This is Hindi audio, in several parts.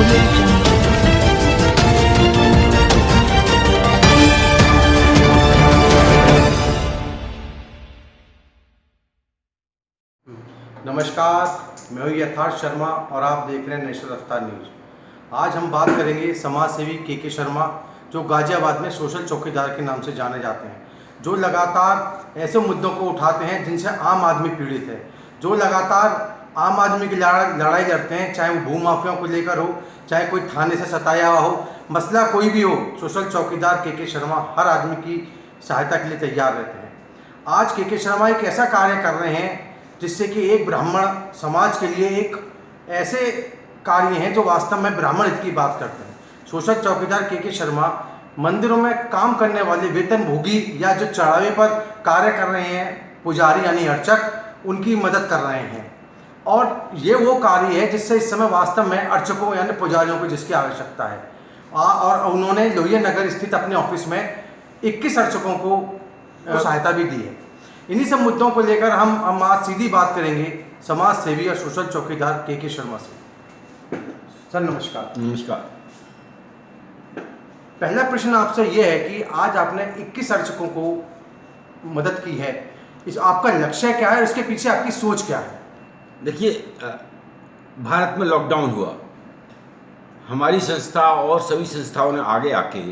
audio jungle. नमस्कार, मैं हूँ यथार्थ शर्मा और आप देख रहे हैं नेशनल रफ्तार न्यूज़। आज हम बात करेंगे समाज सेवी के शर्मा, जो गाजियाबाद में सोशल चौकीदार के नाम से जाने जाते हैं, जो लगातार ऐसे मुद्दों को उठाते हैं जिनसे आम आदमी पीड़ित है, जो लगातार आम आदमी की लड़ाई लड़ते हैं, चाहे वो भू माफियाओं को लेकर हो, चाहे कोई थाने से सताया हुआ हो, मसला कोई भी हो। सोशल चौकीदार के शर्मा हर आदमी की सहायता के लिए तैयार रहते हैं। आज के शर्मा एक ऐसा कार्य कर रहे हैं जिससे कि एक ब्राह्मण समाज के लिए एक ऐसे कार्य हैं जो वास्तव में ब्राह्मण हित की बात करते हैं। सोशल चौकीदार के शर्मा मंदिरों में काम करने वाले वेतन भोगी या जो चढ़ावे पर कार्य कर रहे हैं, पुजारी यानी अर्चक, उनकी मदद कर रहे हैं। और ये वो कार्य है जिससे इस समय वास्तव में अर्चकों यानी पुजारियों को जिसकी आवश्यकता है। और उन्होंने लोहिया नगर स्थित अपने ऑफिस में 21 अर्चकों को सहायता भी दी है। इन्हीं सब मुद्दों को लेकर हम आज सीधी बात करेंगे समाज सेवी और सोशल चौकीदार के शर्मा से। सर नमस्कार। नमस्कार। पहला प्रश्न आपसे यह है कि आज आपने 21 अर्चकों को मदद की है, इस आपका लक्ष्य क्या है, इसके पीछे आपकी सोच क्या है? देखिए, भारत में लॉकडाउन हुआ, हमारी संस्था और सभी संस्थाओं ने आगे आके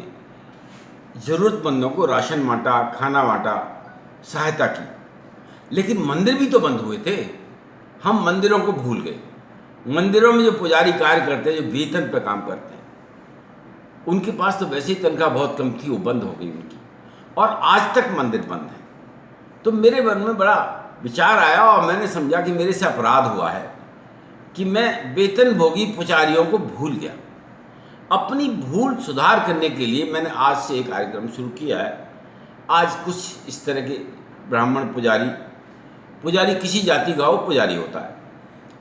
ज़रूरतमंदों को राशन बांटा, खाना बांटा, सहायता की। लेकिन मंदिर भी तो बंद हुए थे। हम मंदिरों को भूल गए। मंदिरों में जो पुजारी कार्य करते हैं, जो वेतन पे काम करते हैं, उनके पास तो वैसे ही तनख्वाह बहुत कम थी, वो बंद हो गई उनकी, और आज तक मंदिर बंद है। तो मेरे मन में बड़ा विचार आया और मैंने समझा कि मेरे से अपराध हुआ है कि मैं वेतन भोगी पुजारियों को भूल गया। अपनी भूल सुधार करने के लिए मैंने आज से एक कार्यक्रम शुरू किया है। आज कुछ इस तरह के ब्राह्मण पुजारी किसी जाति का हो, पुजारी होता है,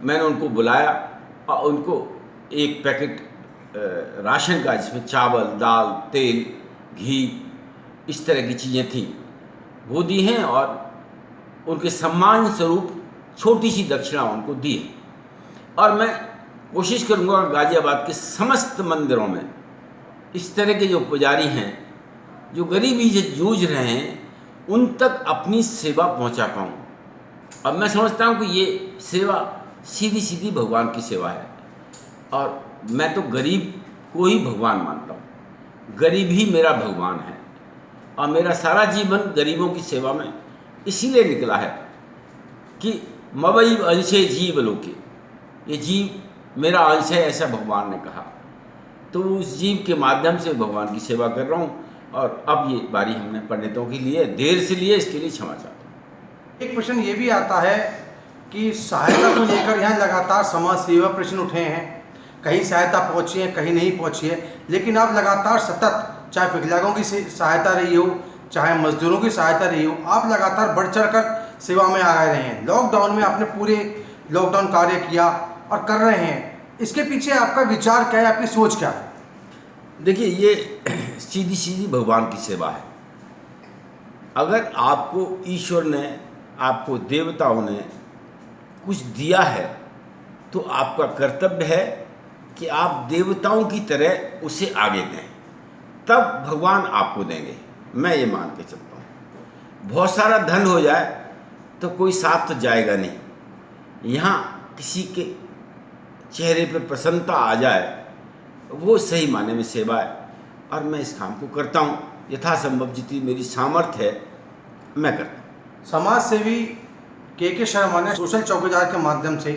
मैंने उनको बुलाया और उनको एक पैकेट राशन का, जिसमें चावल, दाल, तेल, घी, इस तरह की चीज़ें थी, वो दी हैं, और उनके सम्मान स्वरूप छोटी सी दक्षिणा उनको दी है। और मैं कोशिश करूँगा गाजियाबाद के समस्त मंदिरों में इस तरह के जो पुजारी हैं, जो गरीबी से जूझ रहे हैं, उन तक अपनी सेवा पहुंचा पाऊँ। अब मैं समझता हूं कि ये सेवा सीधी सीधी भगवान की सेवा है, और मैं तो गरीब को ही भगवान मानता हूँ। गरीब ही मेरा भगवान है, और मेरा सारा जीवन गरीबों की सेवा में इसीलिए निकला है कि मवई अंशे जीव लोके, ये जीव मेरा अंश है, ऐसा भगवान ने कहा। तो उस जीव के माध्यम से भगवान की सेवा कर रहा हूँ। और अब ये बारी हमने पंडितों की लिए, देर से लिए, इसके लिए क्षमा चाहता हूँ। एक प्रश्न ये भी आता है कि सहायता को लेकर यहाँ लगातार समाज सेवा प्रश्न उठे हैं, कहीं सहायता पहुँची है, कहीं नहीं पहुँची है, लेकिन आप लगातार सतत, चाहे विकलांगों की सहायता रही हो, चाहे मजदूरों की सहायता रही हो, आप लगातार बढ़ चढ़ कर सेवा में आ रहे हैं। लॉकडाउन में आपने पूरे लॉकडाउन कार्य किया और कर रहे हैं, इसके पीछे आपका विचार क्या है, आपकी सोच क्या है? देखिए, ये सीधी सीधी भगवान की सेवा है। अगर आपको ईश्वर ने, आपको देवताओं ने कुछ दिया है, तो आपका कर्तव्य है कि आप देवताओं की तरह उसे आगे दें, तब भगवान आपको देंगे। मैं ये मान के चलता हूँ। बहुत सारा धन हो जाए तो कोई साथ तो जाएगा नहीं। यहाँ किसी के चेहरे पे प्रसन्नता आ जाए, वो सही माने में सेवा है, और मैं इस काम को करता हूँ यथासंभव, जितनी मेरी सामर्थ्य है मैं करता हूँ। समाज सेवी के शर्मा ने सोशल चौकीदार के माध्यम से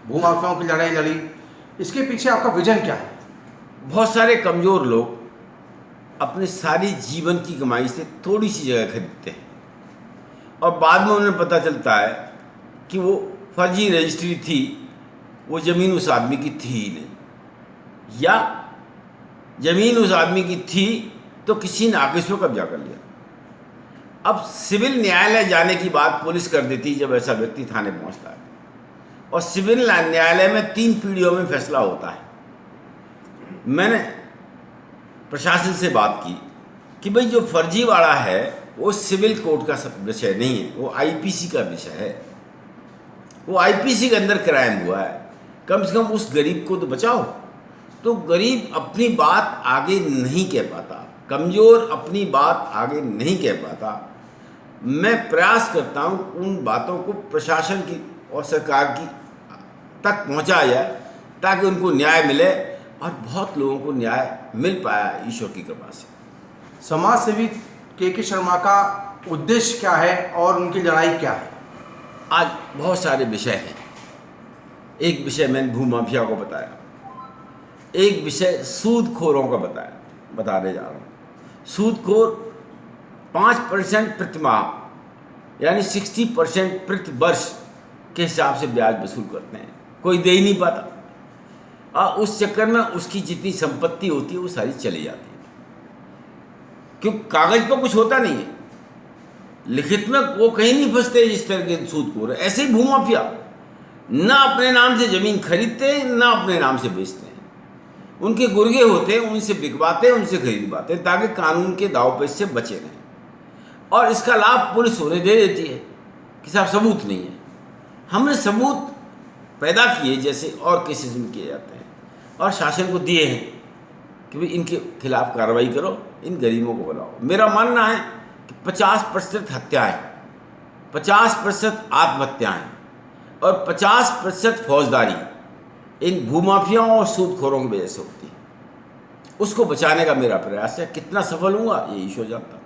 भूमाफियाओं की लड़ाई लड़ी, इसके पीछे आपका विजन क्या है? बहुत सारे कमज़ोर लोग अपने सारी जीवन की कमाई से थोड़ी सी जगह खरीदते हैं, और बाद में उन्हें पता चलता है कि वो फर्जी रजिस्ट्री थी, वो ज़मीन उस आदमी की थी ही नहीं, या ज़मीन उस आदमी की थी तो किसी ने आके उसको कब्जा कर लिया। अब सिविल न्यायालय जाने की बात पुलिस कर देती जब ऐसा व्यक्ति थाने पहुंचता है, और सिविल न्यायालय में 3 पीढ़ियों में फैसला होता है। मैंने प्रशासन से बात की कि भाई, जो फर्जीवाड़ा है वो सिविल कोर्ट का विषय नहीं है, वो आईपीसी का विषय है। वो आईपीसी के अंदर क्राइम हुआ है, कम से कम उस गरीब को तो बचाओ। तो गरीब अपनी बात आगे नहीं कह पाता, कमज़ोर अपनी बात आगे नहीं कह पाता। मैं प्रयास करता हूँ उन बातों को प्रशासन की और सरकार की तक पहुँचाया जाए ताकि उनको न्याय मिले, और बहुत लोगों को न्याय मिल पाया ईश्वर की कृपा से। समाज सेवी के शर्मा का उद्देश्य क्या है और उनकी लड़ाई क्या है? आज बहुत सारे विषय हैं। एक विषय मैंने भूमाफिया को बताया, एक विषय सूदखोरों का बताने जा रहा हूँ। सूदखोर 5% प्रति माह यानी 60% प्रति वर्ष के हिसाब से ब्याज वसूल करते हैं, कोई दे ही नहीं पाता, और उस चक्कर में उसकी जितनी संपत्ति होती है वो सारी चली जाती है, क्योंकि कागज पर कुछ होता नहीं है, लिखित में वो कहीं नहीं फंसते। जिस तरह के सूदखोर है, ऐसे ही भूमाफिया ना अपने नाम से ज़मीन खरीदते हैं ना अपने नाम से बेचते हैं। उनके गुर्गे होते हैं, उनसे बिकवाते हैं, उनसे खरीदवाते हैं ताकि कानून के दाव पेच से बचे रहें, और इसका लाभ पुलिस उन्हें दे देती है कि साहब सबूत नहीं है। हमने सबूत पैदा किए जैसे और केसेस में किए जाते हैं, और शासन को दिए हैं कि भाई इनके खिलाफ कार्रवाई करो, इन गरीबों को बुलाओ। मेरा मानना है कि 50% हत्याएँ, 50% आत्महत्याएँ और 50% फौजदारी इन भूमाफियाओं और सूदखोरों की वजह से होती है। उसको बचाने का मेरा प्रयास है। कितना सफल हुआ ये ईश्वर जानता है।